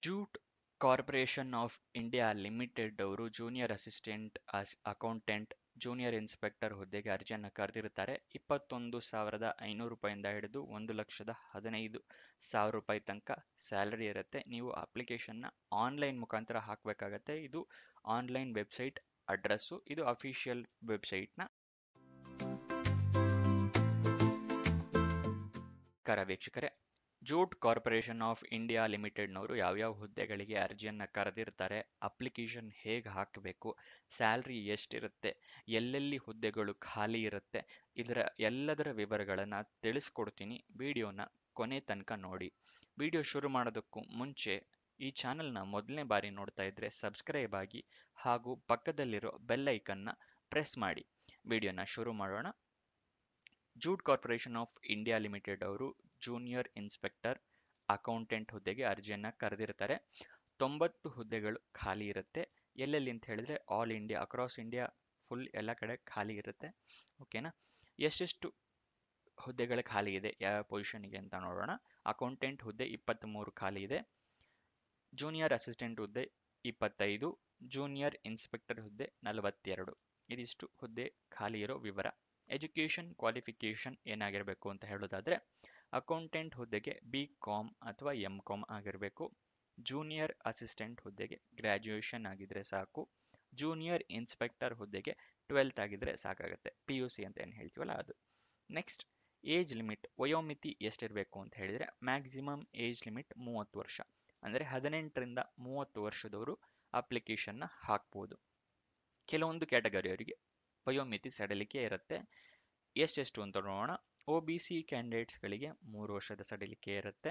Jute corporation of India limited ಅವರು junior assistant accountant junior inspector ಹುದ್ದೆಗೆ ಅರ್ಜಿಯನ್ನು ಕರೆದಿರುತ್ತಾರೆ. 21,500 ರೂಪಾಯಿಂದ ಹಿಡಿದು 1,15,000 ರೂಪಾಯಿ ತನಕ ಸ್ಯಾಲರಿ ಇರುತ್ತೆ. ನೀವು ಅಪ್ಲಿಕೇಶನ್ನ ಆನ್ಲೈನ್ ಮುಖಾಂತರ ಹಾಕಬೇಕಾಗತ್ತೆ. ಇದು ಆನ್ಲೈನ್ ವೆಬ್ಸೈಟ್ ಅಡ್ರೆಸ್ಸು. ಇದು ಅಫಿಷಿಯಲ್ ವೆಬ್ಸೈಟ್ನ. ವೀಕ್ಷಕರೇ, ಜೂಟ್ ಕಾರ್ಪೊರೇಷನ್ ಆಫ್ ಇಂಡಿಯಾ ಲಿಮಿಟೆಡ್ನವರು ಯಾವ್ಯಾವ ಹುದ್ದೆಗಳಿಗೆ ಅರ್ಜಿಯನ್ನು ಕರೆದಿರ್ತಾರೆ, ಅಪ್ಲಿಕೇಶನ್ ಹೇಗೆ ಹಾಕಬೇಕು, ಸ್ಯಾಲ್ರಿ ಎಷ್ಟಿರುತ್ತೆ, ಎಲ್ಲೆಲ್ಲಿ ಹುದ್ದೆಗಳು ಖಾಲಿ ಇರುತ್ತೆ, ಇದರ ಎಲ್ಲದರ ವಿವರಗಳನ್ನು ತಿಳಿಸ್ಕೊಡ್ತೀನಿ. ವಿಡಿಯೋನ ಕೊನೆ ತನಕ ನೋಡಿ. ವಿಡಿಯೋ ಶುರು ಮಾಡೋದಕ್ಕೂ ಮುಂಚೆ ಈ ಚಾನಲ್ನ ಮೊದಲನೇ ಬಾರಿ ನೋಡ್ತಾ ಇದ್ರೆ ಸಬ್ಸ್ಕ್ರೈಬ್ ಆಗಿ ಹಾಗೂ ಪಕ್ಕದಲ್ಲಿರೋ ಬೆಲ್ ಐಕನ್ನ ಪ್ರೆಸ್ ಮಾಡಿ. ವಿಡಿಯೋನ ಶುರು ಮಾಡೋಣ. Jute corporation of India limited ಅವರು ಜೂನಿಯರ್ ಇನ್ಸ್ಪೆಕ್ಟರ್ ಅಕೌಂಟೆಂಟ್ ಹುದ್ದೆಗೆ ಅರ್ಜಿಯನ್ನು ಕರೆದಿರ್ತಾರೆ. 90 ಹುದ್ದೆಗಳು ಖಾಲಿ ಇರುತ್ತೆ. ಎಲ್ಲೆಲ್ಲಿ ಅಂತ ಹೇಳಿದ್ರೆ all India, across India full ಎಲ್ಲ ಕಡೆ ಖಾಲಿ ಇರುತ್ತೆ. ಓಕೆನಾ? ಎಷ್ಟೆಷ್ಟು ಹುದ್ದೆಗಳು ಖಾಲಿ ಇದೆ, ಯಾವ ಪೊಸಿಷನ್ಗೆ ಅಂತ ನೋಡೋಣ. ಅಕೌಂಟೆಂಟ್ ಹುದ್ದೆ 23 ಖಾಲಿ ಇದೆ. ಜೂನಿಯರ್ ಅಸಿಸ್ಟೆಂಟ್ ಹುದ್ದೆ 25, ಜೂನಿಯರ್ ಇನ್ಸ್ಪೆಕ್ಟರ್ ಹುದ್ದೆ 42. ಇದಿಷ್ಟು ಹುದ್ದೆ ಖಾಲಿ ಇರೋ ವಿವರ. ಎಜುಕೇಷನ್ ಕ್ವಾಲಿಫಿಕೇಷನ್ ಏನಾಗಿರಬೇಕು ಅಂತ ಹೇಳೋದಾದ್ರೆ, ಅಕೌಂಟೆಂಟ್ ಹುದ್ದೆಗೆ BCom ಅಥವಾ MCom ಆಗಿರಬೇಕು. ಜೂನಿಯರ್ ಅಸಿಸ್ಟೆಂಟ್ ಹುದ್ದೆಗೆ ಗ್ರಾಜ್ಯುಯೇಷನ್ ಆಗಿದ್ರೆ ಸಾಕು. ಜೂನಿಯರ್ ಇನ್ಸ್ಪೆಕ್ಟರ್ ಹುದ್ದೆಗೆ 12th ಆಗಿದ್ರೆ ಸಾಕಾಗುತ್ತೆ. PUC ಅಂತ ಏನು ಹೇಳ್ತೀವಲ್ಲ ಅದು. ನೆಕ್ಸ್ಟ್, ಏಜ್ ಲಿಮಿಟ್, ವಯೋಮಿತಿ ಎಷ್ಟಿರಬೇಕು ಅಂತ ಹೇಳಿದ್ರೆ ಮ್ಯಾಕ್ಸಿಮಮ್ ಏಜ್ ಲಿಮಿಟ್ 30 ವರ್ಷ. ಅಂದರೆ 18ರಿಂದ 30 ವರ್ಷದವರು ಅಪ್ಲಿಕೇಶನ್ನ ಹಾಕ್ಬೋದು. ಕೆಲವೊಂದು ಕ್ಯಾಟಗರಿಯವರಿಗೆ ವಯೋಮಿತಿ ಸಡಿಲಿಕೆ ಇರುತ್ತೆ. ಎಷ್ಟೆಷ್ಟು ಅಂತ ನೋಡೋಣ. OBC ಕ್ಯಾಂಡಿಡೇಟ್ಸ್ಗಳಿಗೆ 3 ವರ್ಷದ ಸಡಿಲಿಕೆ ಇರುತ್ತೆ.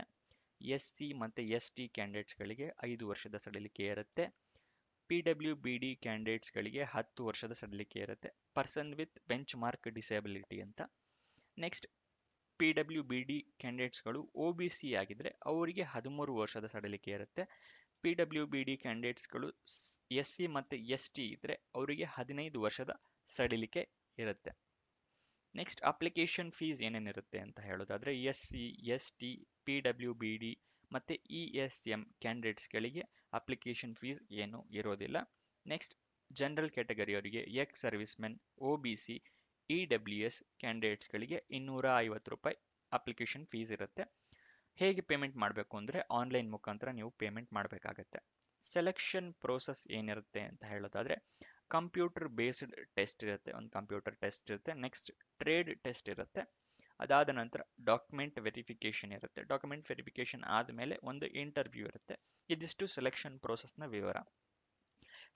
SC ಮತ್ತು ST ಕ್ಯಾಂಡಿಡೇಟ್ಸ್ಗಳಿಗೆ 5 ವರ್ಷದ ಸಡಿಲಿಕೆ ಇರುತ್ತೆ. PWBD ಕ್ಯಾಂಡಿಡೇಟ್ಸ್ಗಳಿಗೆ 10 ವರ್ಷದ ಸಡಿಲಿಕೆ ಇರುತ್ತೆ. Person with bench mark disability ಅಂತ. ನೆಕ್ಸ್ಟ್, PWBD ಕ್ಯಾಂಡಿಡೇಟ್ಸ್ಗಳು OBC ಆಗಿದ್ರೆ ಅವರಿಗೆ 13 ವರ್ಷದ ಸಡಿಲಿಕೆ ಇರುತ್ತೆ. PWBD ಕ್ಯಾಂಡಿಡೇಟ್ಸ್ಗಳು SC ಮತ್ತು ST ಇದ್ರೆ ಅವರಿಗೆ 15 ವರ್ಷದ ಸಡಿಲಿಕೆ ಇರುತ್ತೆ. ನೆಕ್ಸ್ಟ್, ಅಪ್ಲಿಕೇಶನ್ ಫೀಸ್ ಏನೇನಿರುತ್ತೆ ಅಂತ ಹೇಳೋದಾದ್ರೆ SC, ST, PWBD ಮತ್ತು ESM ಕ್ಯಾಂಡಿಡೇಟ್ಸ್ಗಳಿಗೆ ಅಪ್ಲಿಕೇಶನ್ ಫೀಸ್ ಏನು ಇರೋದಿಲ್ಲ. ನೆಕ್ಸ್ಟ್, ಜನರಲ್ ಕ್ಯಾಟಗರಿಯವರಿಗೆ ex servicemen, OBC, EWS ಕ್ಯಾಂಡಿಡೇಟ್ಸ್ಗಳಿಗೆ 250 ರೂಪಾಯಿ ಅಪ್ಲಿಕೇಶನ್ ಫೀಸ್ ಇರುತ್ತೆ. ಹೇಗೆ ಪೇಮೆಂಟ್ ಮಾಡಬೇಕು ಅಂದರೆ ಆನ್ಲೈನ್ ಮುಖಾಂತರ ನೀವು ಪೇಮೆಂಟ್ ಮಾಡಬೇಕಾಗತ್ತೆ. ಸೆಲೆಕ್ಷನ್ ಪ್ರೋಸೆಸ್ ಏನಿರುತ್ತೆ ಅಂತ ಹೇಳೋದಾದ್ರೆ, ಕಂಪ್ಯೂಟರ್ ಬೇಸ್ಡ್ ಟೆಸ್ಟ್ ಇರುತ್ತೆ. ಒಂದು ಕಂಪ್ಯೂಟರ್ ಟೆಸ್ಟ್ ಇರುತ್ತೆ. ನೆಕ್ಸ್ಟ್, ಟ್ರೇಡ್ ಟೆಸ್ಟ್ ಇರುತ್ತೆ. ಅದಾದ ನಂತರ ಡಾಕ್ಯುಮೆಂಟ್ ವೆರಿಫಿಕೇಶನ್ ಇರುತ್ತೆ. ಡಾಕ್ಯುಮೆಂಟ್ ವೆರಿಫಿಕೇಶನ್ ಆದಮೇಲೆ ಒಂದು ಇಂಟರ್ವ್ಯೂ ಇರುತ್ತೆ. ಇದಿಷ್ಟು ಸೆಲೆಕ್ಷನ್ ಪ್ರೋಸೆಸ್ನ ವಿವರ.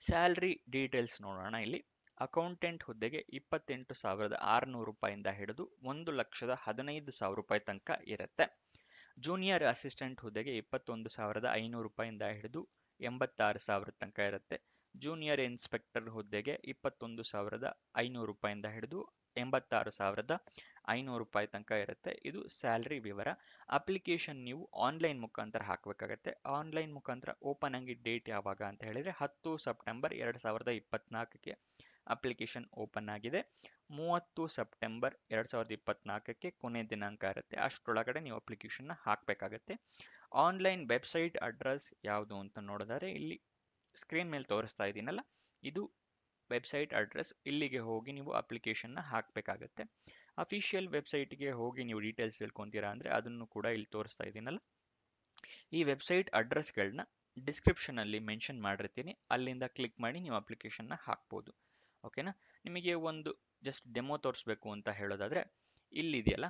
ಸ್ಯಾಲ್ರಿ ಡೀಟೇಲ್ಸ್ ನೋಡೋಣ. ಇಲ್ಲಿ ಅಕೌಂಟೆಂಟ್ ಹುದ್ದೆಗೆ 28,600 ರೂಪಾಯಿಂದ ಹಿಡಿದು 1,15,000 ರೂಪಾಯಿ ತನಕ ಇರುತ್ತೆ. ಜೂನಿಯರ್ ಅಸಿಸ್ಟೆಂಟ್ ಹುದ್ದೆಗೆ 21,500 ರೂಪಾಯಿಂದ ಹಿಡಿದು 86,000 ತನಕ ಇರುತ್ತೆ. ಜೂನಿಯರ್ ಇನ್ಸ್ಪೆಕ್ಟರ್ ಹುದ್ದೆಗೆ 21,500 ರೂಪಾಯಿಂದ ಹಿಡಿದು 86,500 ರೂಪಾಯಿ ತನಕ ಇರುತ್ತೆ. ಇದು ಸ್ಯಾಲ್ರಿ ವಿವರ. ಅಪ್ಲಿಕೇಶನ್ ನೀವು ಆನ್ಲೈನ್ ಮುಖಾಂತರ ಹಾಕಬೇಕಾಗತ್ತೆ. ಆನ್ಲೈನ್ ಮುಖಾಂತರ ಓಪನ್ ಆಗಿ ಡೇಟ್ ಯಾವಾಗ ಅಂತ ಹೇಳಿದ್ರೆ 10 ಸೆಪ್ಟೆಂಬರ್ 2024ಕ್ಕೆ ಅಪ್ಲಿಕೇಶನ್ ಓಪನ್ ಆಗಿದೆ. 30 ಸೆಪ್ಟೆಂಬರ್ 2024ಕ್ಕೆ ಕೊನೆ ದಿನಾಂಕ ಇರುತ್ತೆ. ಅಷ್ಟರೊಳಗಡೆ ನೀವು ಅಪ್ಲಿಕೇಶನ್ನ ಹಾಕಬೇಕಾಗತ್ತೆ. ಆನ್ಲೈನ್ ವೆಬ್ಸೈಟ್ ಅಡ್ರೆಸ್ ಯಾವುದು ಅಂತ ನೋಡಿದರೆ ಇಲ್ಲಿ ಸ್ಕ್ರೀನ್ ಮೇಲೆ ತೋರಿಸ್ತಾ ಇದ್ದೀನಲ್ಲ, ಇದು ವೆಬ್ಸೈಟ್ ಅಡ್ರೆಸ್. ಇಲ್ಲಿಗೆ ಹೋಗಿ ನೀವು ಅಪ್ಲಿಕೇಶನ್ನ ಹಾಕಬೇಕಾಗತ್ತೆ. ಅಫಿಷಿಯಲ್ ವೆಬ್ಸೈಟ್ಗೆ ಹೋಗಿ ನೀವು ಡೀಟೇಲ್ಸ್ ತಿಳ್ಕೊತೀರಾ ಅಂದರೆ ಅದನ್ನು ಕೂಡ ಇಲ್ಲಿ ತೋರಿಸ್ತಾ ಇದ್ದೀನಲ್ಲ, ಈ ವೆಬ್ಸೈಟ್ ಅಡ್ರೆಸ್ಗಳನ್ನ ಡಿಸ್ಕ್ರಿಪ್ಷನಲ್ಲಿ ಮೆನ್ಷನ್ ಮಾಡಿರ್ತೀನಿ. ಅಲ್ಲಿಂದ ಕ್ಲಿಕ್ ಮಾಡಿ ನೀವು ಅಪ್ಲಿಕೇಶನ್ನ ಹಾಕ್ಬೋದು. ಓಕೆನಾ? ನಿಮಗೆ ಒಂದು ಜಸ್ಟ್ ಡೆಮೋ ತೋರಿಸ್ಬೇಕು ಅಂತ ಹೇಳೋದಾದರೆ ಇಲ್ಲಿದೆಯಲ್ಲ,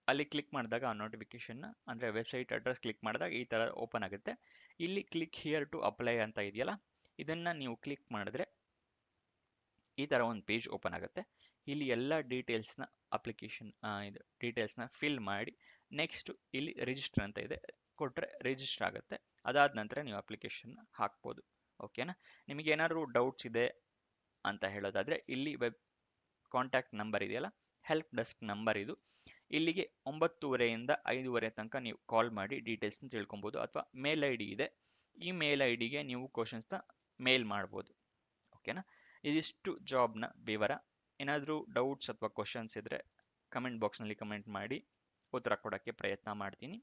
ಅಲ್ಲಿ ಕ್ಲಿಕ್ ಮಾಡಿದಾಗ ಆ ನೋಟಿಫಿಕೇಶನ್ನ ಅಂದರೆ ವೆಬ್ಸೈಟ್ ಅಡ್ರೆಸ್ ಕ್ಲಿಕ್ ಮಾಡಿದಾಗ ಈ ಥರ ಓಪನ್ ಆಗುತ್ತೆ. ಇಲ್ಲಿ ಕ್ಲಿಕ್ ಹಿಯರ್ ಟು ಅಪ್ಲೈ ಅಂತ ಇದೆಯಲ್ಲ, ಇದನ್ನು ನೀವು ಕ್ಲಿಕ್ ಮಾಡಿದ್ರೆ ಈ ಥರ ಒಂದು ಪೇಜ್ ಓಪನ್ ಆಗುತ್ತೆ. ಇಲ್ಲಿ ಎಲ್ಲ ಡೀಟೇಲ್ಸ್ನ ಅಪ್ಲಿಕೇಶನ್ ಇದು ಡೀಟೇಲ್ಸ್ನ ಫಿಲ್ ಮಾಡಿ ನೆಕ್ಸ್ಟ್ ಇಲ್ಲಿ ರಿಜಿಸ್ಟರ್ ಅಂತ ಇದೆ, ಕೊಟ್ಟರೆ ರಿಜಿಸ್ಟರ್ ಆಗುತ್ತೆ. ಅದಾದ ನಂತರ ನೀವು ಅಪ್ಲಿಕೇಶನ್ ಹಾಕ್ಬೋದು. ಓಕೆನಾ? ನಿಮಗೆ ಏನಾದರೂ ಡೌಟ್ಸ್ ಇದೆ ಅಂತ ಹೇಳೋದಾದರೆ ಇಲ್ಲಿ ಕಾಂಟ್ಯಾಕ್ಟ್ ನಂಬರ್ ಇದೆಯಲ್ಲ, ಹೆಲ್ಪ್ ಡೆಸ್ಕ್ ನಂಬರ್ ಇದು. ಇಲ್ಲಿಗೆ 9:30ಯಿಂದ 5:30 ತನಕ ನೀವು ಕಾಲ್ ಮಾಡಿ ಡೀಟೇಲ್ಸ್ನ ತಿಳ್ಕೊಬೋದು. ಅಥವಾ ಮೇಲ್ ID ಇದೆ, ಈ ಮೇಲ್ IDಗೆ ನೀವು ಕ್ವಶನ್ಸ್ನ ಮೇಲ್ ಮಾಡ್ಬೋದು. ಓಕೆನಾ? ಇದಿಷ್ಟು ಜಾಬ್ನ ವಿವರ. ಏನಾದರೂ ಡೌಟ್ಸ್ ಅಥವಾ ಕ್ವಶನ್ಸ್ ಇದ್ದರೆ ಕಮೆಂಟ್ ಬಾಕ್ಸ್ನಲ್ಲಿ ಕಮೆಂಟ್ ಮಾಡಿ ಉತ್ತರ ಕೊಡೋಕ್ಕೆ ಪ್ರಯತ್ನ ಮಾಡ್ತೀನಿ.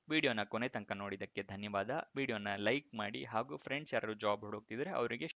ವಿಡಿಯೋನ ಕೊನೆ ತನಕ ನೋಡಿದ್ದಕ್ಕೆ ಧನ್ಯವಾದ. ವಿಡಿಯೋನ ಲೈಕ್ ಮಾಡಿ ಹಾಗೂ ಫ್ರೆಂಡ್ಸ್ ಯಾರಾದ್ರು ಜಾಬ್ ಹುಡುಕ್ತಿದ್ರೆ ಅವರಿಗೆ